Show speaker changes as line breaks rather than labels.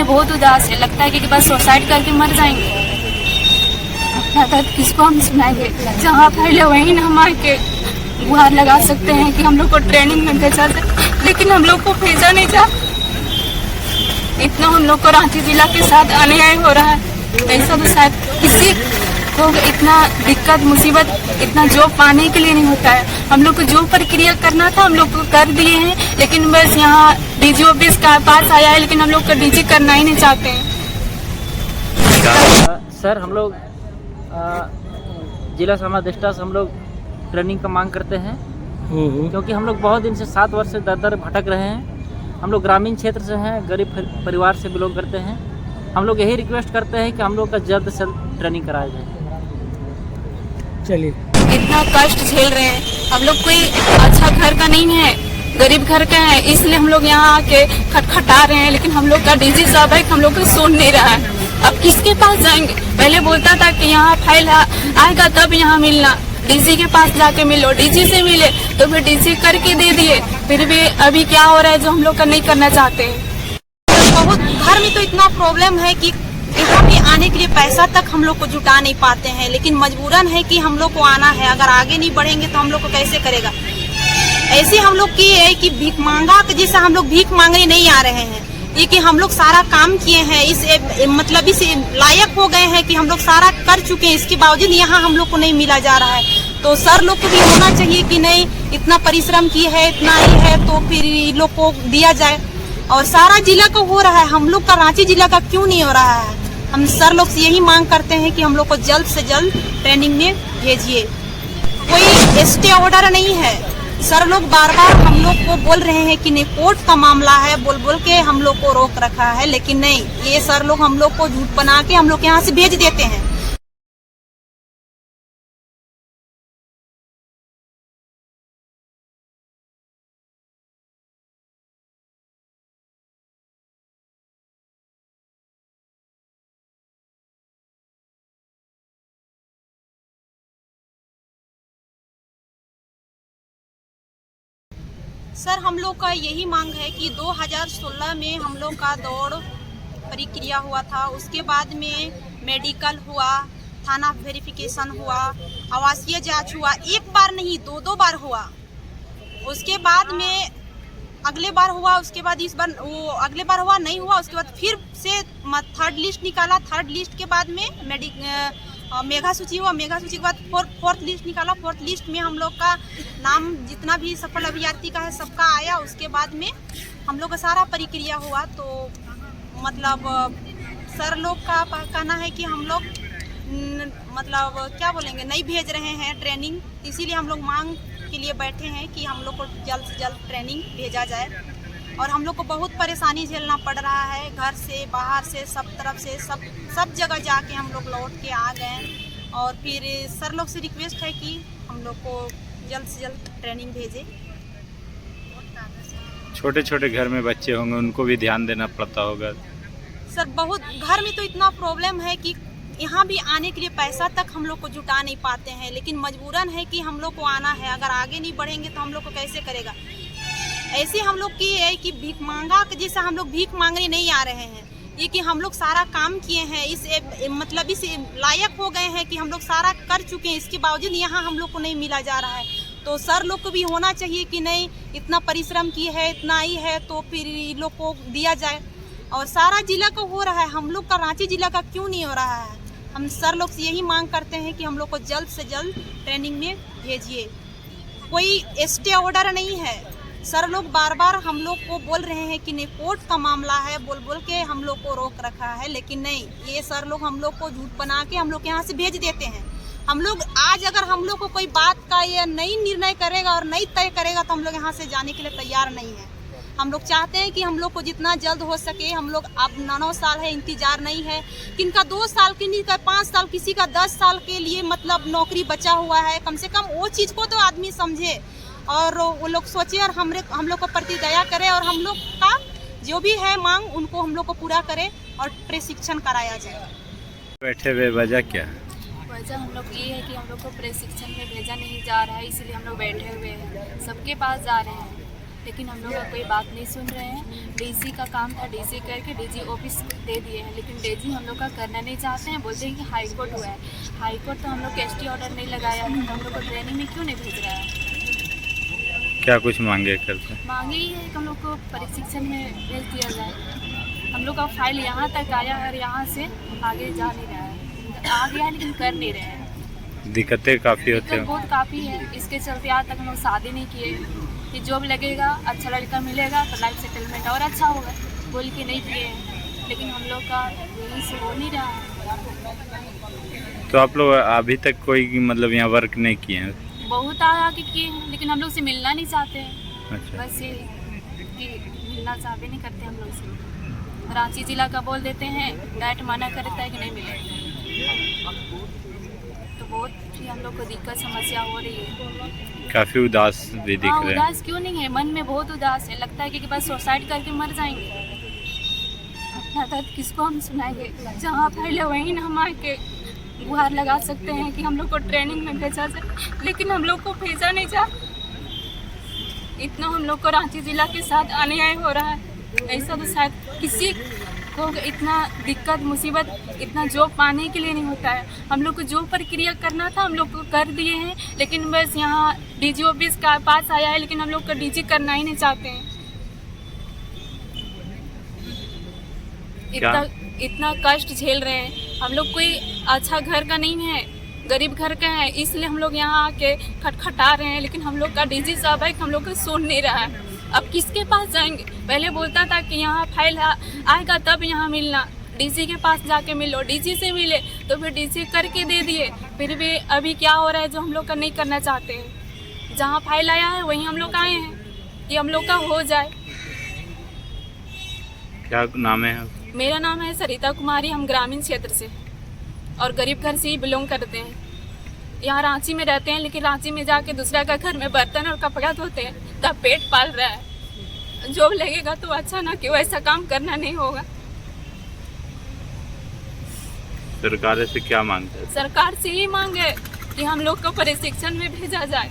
में बहुत उदास है, लगता है कि बस सुसाइड करके मर जाएंगे। अपना दर्द किसको हम सुनाएंगे, जहाँ फैले वहीं हम आके गुहार लगा सकते हैं कि हम लोग को ट्रेनिंग में भेजा जाए, लेकिन हम लोग को भेजा नहीं जा। इतना हम लोग को रांची जिला के साथ अन्याय हो रहा है। ऐसा तो शायद किसी को इतना दिक्कत मुसीबत इतना जॉब पाने के लिए नहीं होता है। हम लोग को जो प्रक्रिया करना था हम लोग को कर दिए हैं, लेकिन बस यहाँ डीजी ऑफिस का पास आया है, लेकिन हम लोग का डीजी करना ही नहीं चाहते हैं।
सर हम लोग जिला समादेष्टा से हम लोग ट्रेनिंग का मांग करते हैं, क्योंकि हम लोग बहुत दिन से 7 वर्ष से दर भटक रहे हैं। हम लोग ग्रामीण क्षेत्र से हैं, गरीब परिवार से बिलोंग करते हैं। हम लोग यही रिक्वेस्ट करते हैं कि हम लोग का जल्द से जल्द ट्रेनिंग कराया जाए।
चलिए,
इतना कष्ट झेल रहे हैं, हम लोग कोई अच्छा घर का नहीं है, गरीब घर का है, इसलिए हम लोग यहाँ आके खटखटा रहे हैं, लेकिन हम लोग का डीजी साहब है हम लोग को सुन नहीं रहा है। अब किसके पास जाएंगे? पहले बोलता था कि यहाँ फाइल आएगा तब यहाँ मिलना, डीसी के पास जाके मिलो, डीजी से मिले तो फिर डीसी करके दे दिए, फिर भी अभी क्या हो रहा है जो हम लोग का नहीं करना चाहते हैं।
बहुत घर में तो इतना प्रॉब्लम है कि यहाँ पे आने के लिए पैसा तक हम लोग को जुटा नहीं पाते हैं, लेकिन मजबूरन है कि हम लोग को आना है। अगर आगे नहीं बढ़ेंगे तो हम लोग को कैसे करेगा। ऐसे हम लोग की है कि भीख मांगा जैसे हम लोग भीख मांगने नहीं आ रहे हैं, ये कि हम लोग सारा काम किए हैं, इस लायक हो गए हैं कि हम लोग सारा कर चुके हैं, इसके बावजूद यहाँ हम लोग को नहीं मिला जा रहा है। तो सर लोग को भी होना चाहिए कि नहीं, इतना परिश्रम किए है, इतना ही है तो फिर लोग को दिया जाए। और सारा जिला का हो रहा है, हम लोग का रांची जिला का क्यों नहीं हो रहा है। हम सर लोग से यही मांग करते हैं कि हम लोग को जल्द से जल्द ट्रेनिंग में भेजिए। कोई स्टे ऑर्डर नहीं है, सर लोग बार बार हम लोग को बोल रहे हैं कि नहीं कोर्ट का मामला है, बोल बोल के हम लोग को रोक रखा है, लेकिन नहीं, ये सर लोग हम लोग को झूठ बना के हम लोग यहाँ से भेज देते हैं। सर हम लोग का यही मांग है कि 2016 में हम लोग का दौड़ प्रक्रिया हुआ था, उसके बाद में मेडिकल हुआ, थाना वेरिफिकेशन हुआ, आवासीय जांच हुआ, एक बार नहीं 2 बार हुआ। उसके बाद में अगले बार हुआ, उसके बाद इस बार वो अगले बार हुआ नहीं हुआ, उसके बाद फिर से 3rd लिस्ट निकाला, 3rd लिस्ट के बाद में मेगा सूची हुआ, मेगा सूची के बाद 4th लिस्ट निकाला, 4th लिस्ट में हम लोग का नाम जितना भी सफल अभ्यर्थी का है सबका आया। उसके बाद में हम लोग का सारा प्रक्रिया हुआ, तो मतलब सर लोग का कहना है कि हम लोग मतलब क्या बोलेंगे, नहीं भेज रहे हैं ट्रेनिंग, इसीलिए हम लोग मांग के लिए बैठे हैं कि हम लोग को जल्द से जल्द ट्रेनिंग भेजा जाए। और हम लोग को बहुत परेशानी झेलना पड़ रहा है, घर से बाहर से सब तरफ से सब जगह जाके हम लोग लौट के आ गए। और फिर सर लोग से रिक्वेस्ट है कि हम लोग को जल्द से जल्द ट्रेनिंग भेजे।
छोटे छोटे घर में बच्चे होंगे, उनको भी ध्यान देना पड़ता होगा।
सर बहुत घर में तो इतना प्रॉब्लम है कि यहाँ भी आने के लिए पैसा तक हम लोग को जुटा नहीं पाते हैं, लेकिन मजबूरन है कि हम लोग को आना है। अगर आगे नहीं बढ़ेंगे तो हम लोग को कैसे करेगा। ऐसे हम लोग की है कि भीख मांगा जैसे हम लोग भीख मांगने नहीं आ रहे हैं, ये कि हम लोग सारा काम किए हैं, इस लायक हो गए हैं कि हम लोग सारा कर चुके हैं, इसके बावजूद यहाँ हम लोग को नहीं मिला जा रहा है। तो सर लोग को भी होना चाहिए कि नहीं, इतना परिश्रम किए है, इतना ही है तो फिर लोग को दिया जाए। और सारा जिला का हो रहा है, हम लोग का रांची जिला का क्यों नहीं हो रहा है। हम सर लोग से यही मांग करते हैं कि हम लोग को जल्द से जल्द ट्रेनिंग में भेजिए। कोई स्टे ऑर्डर नहीं है, सर लोग बार बार हम लोग को बोल रहे हैं कि नहीं कोर्ट का मामला है, बोल बोल के हम लोग को रोक रखा है, लेकिन नहीं, ये सर लोग हम लोग को झूठ बना के हम लोग यहाँ से भेज देते हैं। हम लोग आज अगर हम लोग को कोई बात का ये नई निर्णय करेगा और नहीं तय करेगा तो हम लोग यहाँ से जाने के लिए तैयार नहीं है। हम लोग चाहते हैं कि हम लोग को जितना जल्द हो सके, हम लोग अब 9 साल है, इंतजार नहीं है, किनका 2 साल, किसी 5 साल, किसी का 10 साल के लिए मतलब नौकरी बचा हुआ है। कम से कम वो चीज़ को तो आदमी समझे और वो लोग सोचे और हम लोग को प्रति दया करे और हम लोग का जो भी है मांग उनको हम लोग को पूरा करे और प्रशिक्षण कराया जाए।
बैठे हुए वजह क्या?
वजह हम लोग ये है कि हम लोग को प्रशिक्षण में भेजा नहीं जा रहा है, इसलिए हम लोग बैठे हुए हैं, सबके पास जा रहे हैं। लेकिन हम लोग का कोई बात नहीं सुन रहे हैं। डीसी का काम था, डीसी करके डीजी ऑफिस दे दिए हैं, लेकिन डीजी हम लोग का करना नहीं चाहते हैं। बोलते हैं कि हाई कोर्ट हुआ है। हाई कोर्ट तो हम लोग के ST ऑर्डर नहीं लगाया है, तो हम लोग को ट्रेनिंग में क्यों नहीं भेज रहा है।
क्या कुछ मांगे करते हैं?
मांगे ही है कि हम लोग को प्रशिक्षण में भेज दिया जाए। हम लोग का फाइल यहाँ तक आया है और यहाँ से आगे जा नहीं रहा है। आ गया है लेकिन कर नहीं रहे हैं।
दिक्कतें काफ़ी होते
दिक्कत
हैं।
बहुत काफ़ी है। इसके चलते आज तक हम लोग शादी नहीं किए कि जॉब लगेगा, अच्छा लड़का मिलेगा तो लाइफ सेटलमेंट और अच्छा होगा बोल के नहीं किए हैं, लेकिन हम लोग का यही से हो नहीं रहा है।
तो आप लोग अभी तक कोई मतलब यहाँ वर्क नहीं किए हैं?
बहुत आगे किए हैं, लेकिन हम लोग से मिलना नहीं चाहते हैं।
अच्छा।
बस ये कि मिलना चाहते नहीं करते हम लोग से। रांची जिला का बोल देते हैं, डायरेक्ट मना करता है कि नहीं मिलेगा। तो बहुत ही हम लोग को दिक्कत समस्या हो रही है।
काफ़ी उदास भी दिख
हाँ,
रहे हैं।
उदास क्यों नहीं है, मन में बहुत उदास है। लगता है कि बस सुसाइड करके मर जाएंगे। अपना दर्द किसको हम सुनाएंगे। जहाँ फैले वहीं हम आके गुहार लगा सकते हैं कि हम लोग को ट्रेनिंग में भेजा जाए, लेकिन हम लोग को भेजा नहीं जा। इतना हम लोग को रांची जिला के साथ अन्याय हो रहा है। ऐसा तो शायद किसी को इतना दिक्कत मुसीबत इतना जॉब पाने के लिए नहीं होता है। हम लोग को जो प्रक्रिया करना था हम लोग को कर दिए हैं, लेकिन बस यहाँ डीजी ऑफिस का पास आया है, लेकिन हम लोग को डीजी करना ही नहीं चाहते हैं। इतना कष्ट झेल रहे हैं। हम लोग कोई अच्छा घर का नहीं है, गरीब घर का है, इसलिए हम लोग यहाँ आके खटखटा रहे हैं, लेकिन हम लोग का डीजी साहब है हम लोग को सुन नहीं रहा है। अब किसके पास जाएंगे। पहले बोलता था कि यहाँ फाइल आएगा तब यहाँ मिलना, डीसी के पास जाके मिलो, डीसी से मिले तो फिर डीसी करके दे दिए। फिर भी अभी क्या हो रहा है जो हम लोग का नहीं करना चाहते हैं। जहाँ फाइल आया है वहीं हम लोग आए हैं कि हम लोग का हो जाए।
क्या नाम है?
मेरा नाम है सरिता कुमारी। हम ग्रामीण क्षेत्र से और गरीब घर से ही बिलोंग करते हैं। यहाँ रांची में रहते हैं, लेकिन रांची में जाके दूसरा का घर में बर्तन और कपड़ा धोते हैं, तब पेट पाल रहा है। जॉब लगेगा तो अच्छा ना कि वैसा काम करना नहीं होगा।
सरकार से क्या मांगते हैं?
सरकार से ही मांग है कि हम लोग को प्रशिक्षण में भेजा जाए।